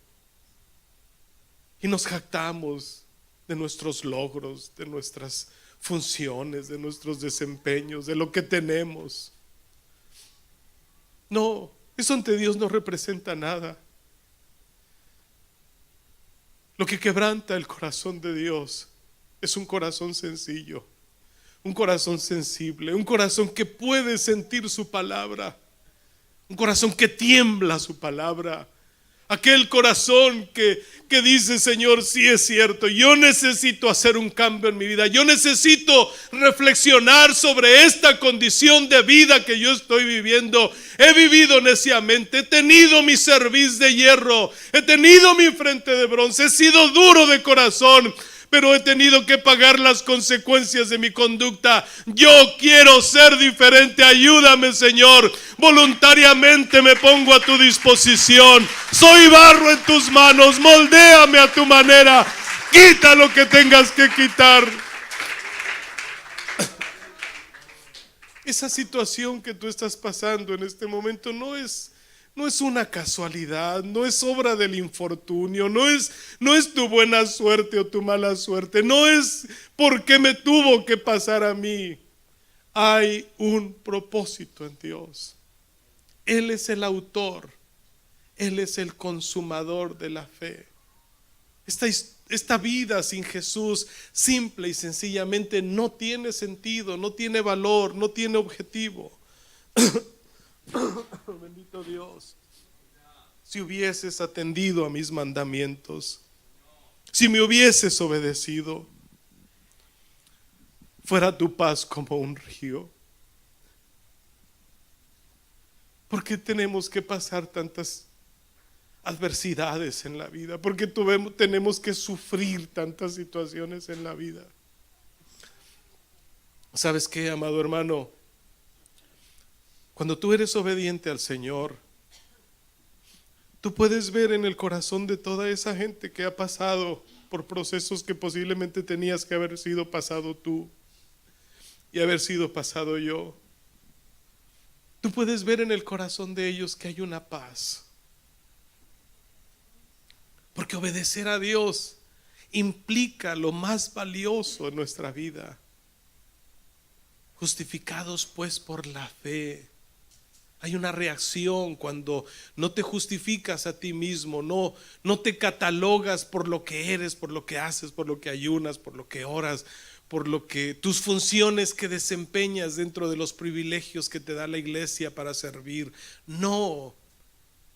y nos jactamos de nuestros logros, de nuestras funciones, de nuestros desempeños, de lo que tenemos. No, eso ante Dios no representa nada. Lo que quebranta el corazón de Dios es un corazón sencillo, un corazón sensible, un corazón que puede sentir su palabra, un corazón que tiembla su palabra. Aquel corazón que dice, Señor, sí es cierto, yo necesito hacer un cambio en mi vida, yo necesito reflexionar sobre esta condición de vida que yo estoy viviendo. He vivido neciamente, he tenido mi cerviz de hierro, he tenido mi frente de bronce, he sido duro de corazón, pero he tenido que pagar las consecuencias de mi conducta. Yo quiero ser diferente, ayúdame, Señor. Voluntariamente me pongo a tu disposición. Soy barro en tus manos, moldéame a tu manera. Quita lo que tengas que quitar. esa situación que tú estás pasando en este momento no es una casualidad, no es obra del infortunio, no es tu buena suerte o tu mala suerte, no es porque me tuvo que pasar a mí. Hay un propósito en Dios. Él es el autor, Él es el consumador de la fe. Esta vida sin Jesús simple y sencillamente no tiene sentido, no tiene valor, no tiene objetivo. Bendito Dios. Si hubieses atendido a mis mandamientos, si me hubieses obedecido, fuera tu paz como un río. ¿Por qué tenemos que pasar tantas adversidades en la vida? ¿Por qué tenemos que sufrir tantas situaciones en la vida? ¿Sabes qué, amado hermano? Cuando tú eres obediente al Señor, tú puedes ver en el corazón de toda esa gente que ha pasado por procesos que posiblemente tenías que haber sido pasado tú y haber sido pasado yo. Tú puedes ver en el corazón de ellos que hay una paz. Porque obedecer a Dios implica lo más valioso en nuestra vida. Justificados pues por la fe. Hay una reacción cuando no te justificas a ti mismo, no te catalogas por lo que eres, por lo que haces, por lo que ayunas, por lo que oras, por lo que tus funciones que desempeñas dentro de los privilegios que te da la iglesia para servir. No.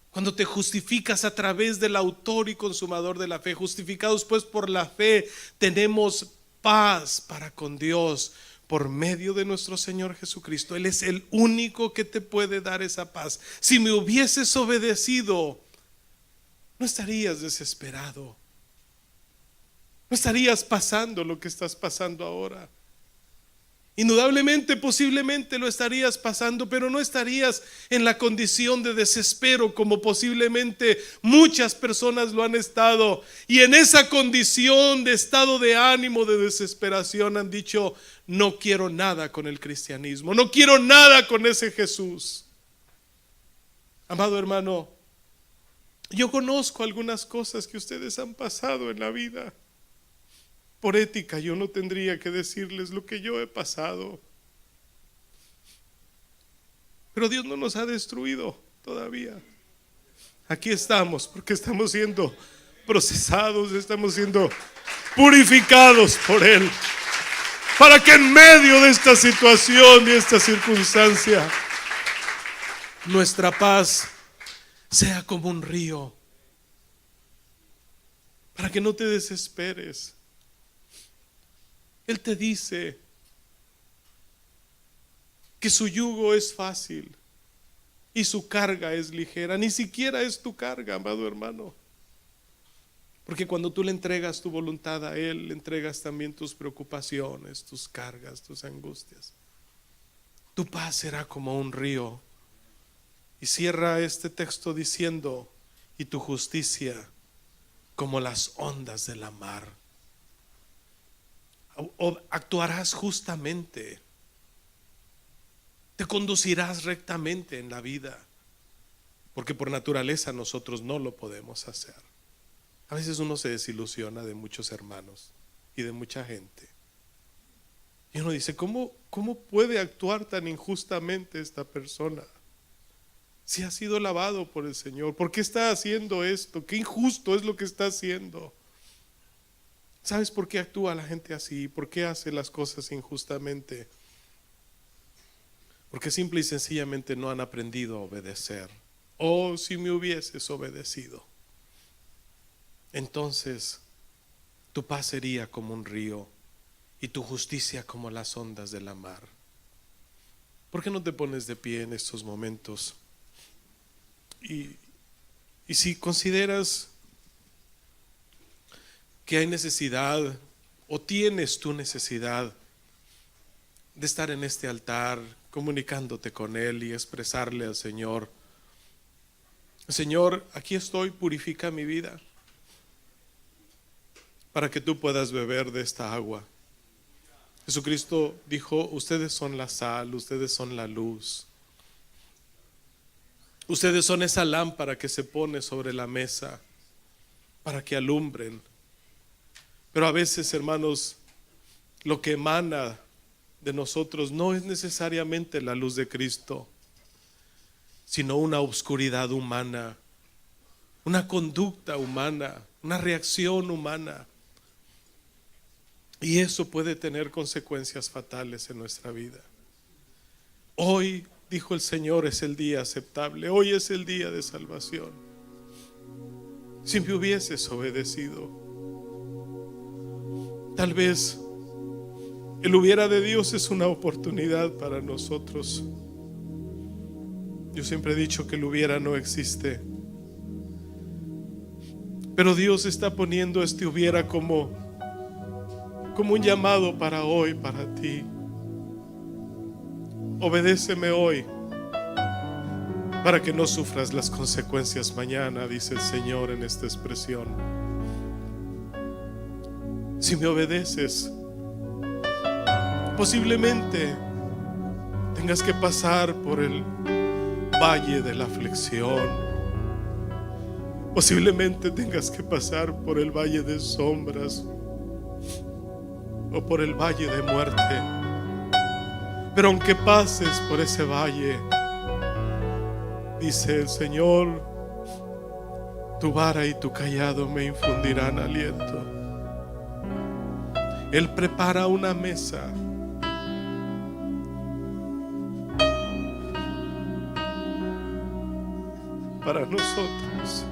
Cuando te justificas a través del autor y consumador de la fe, justificados pues por la fe, tenemos paz para con Dios por medio de nuestro Señor Jesucristo. Él es el único que te puede dar esa paz. Si me hubieses obedecido, no estarías desesperado, no estarías pasando lo que estás pasando ahora. Indudablemente, posiblemente lo estarías pasando, pero no estarías en la condición de desespero como posiblemente muchas personas lo han estado. Y en esa condición de estado de ánimo, de desesperación, han dicho: no quiero nada con el cristianismo, no quiero nada con ese Jesús. Amado hermano, yo conozco algunas cosas que ustedes han pasado en la vida. Por ética yo no tendría que decirles lo que yo he pasado, pero Dios no nos ha destruido todavía. Aquí estamos porque estamos siendo procesados, estamos siendo purificados por Él, para que en medio de esta situación y esta circunstancia nuestra paz sea como un río, para que no te desesperes. Él te dice que su yugo es fácil y su carga es ligera. Ni siquiera es tu carga, amado hermano. Porque cuando tú le entregas tu voluntad a Él, le entregas también tus preocupaciones, tus cargas, tus angustias. Tu paz será como un río. Y cierra este texto diciendo: y tu justicia como las ondas de la mar. O actuarás justamente, te conducirás rectamente en la vida, porque por naturaleza nosotros no lo podemos hacer. A veces uno se desilusiona de muchos hermanos y de mucha gente, y uno dice: ¿cómo puede actuar tan injustamente esta persona? Si ha sido lavado por el Señor, ¿por qué está haciendo esto? Qué injusto es lo que está haciendo. ¿Sabes por qué actúa la gente así? ¿Por qué hace las cosas injustamente? Porque simple y sencillamente no han aprendido a obedecer. Oh, si me hubieses obedecido, entonces tu paz sería como un río y tu justicia como las ondas de la mar. ¿Por qué no te pones de pie en estos momentos? Y si consideras que hay necesidad o tienes tu necesidad de estar en este altar comunicándote con Él y expresarle al Señor: Señor, aquí estoy, purifica mi vida para que tú puedas beber de esta agua. Jesucristo dijo: ustedes son la sal, ustedes son la luz. Ustedes son esa lámpara que se pone sobre la mesa para que alumbren. Pero a veces, hermanos, lo que emana de nosotros no es necesariamente la luz de Cristo, sino una oscuridad humana, una conducta humana, una reacción humana. Y eso puede tener consecuencias fatales en nuestra vida. Hoy, dijo el Señor, es el día aceptable. Hoy es el día de salvación. Si me hubieses obedecido, tal vez el hubiera de Dios es una oportunidad para nosotros. Yo siempre he dicho que el hubiera no existe, pero Dios está poniendo este hubiera como un llamado para hoy, para ti. Obedéceme hoy para que no sufras las consecuencias mañana, dice el Señor en esta expresión. Si me obedeces, posiblemente tengas que pasar por el valle de la aflicción. Posiblemente tengas que pasar por el valle de sombras o por el valle de muerte. Pero aunque pases por ese valle, dice el Señor, tu vara y tu cayado me infundirán aliento. Él prepara una mesa para nosotros.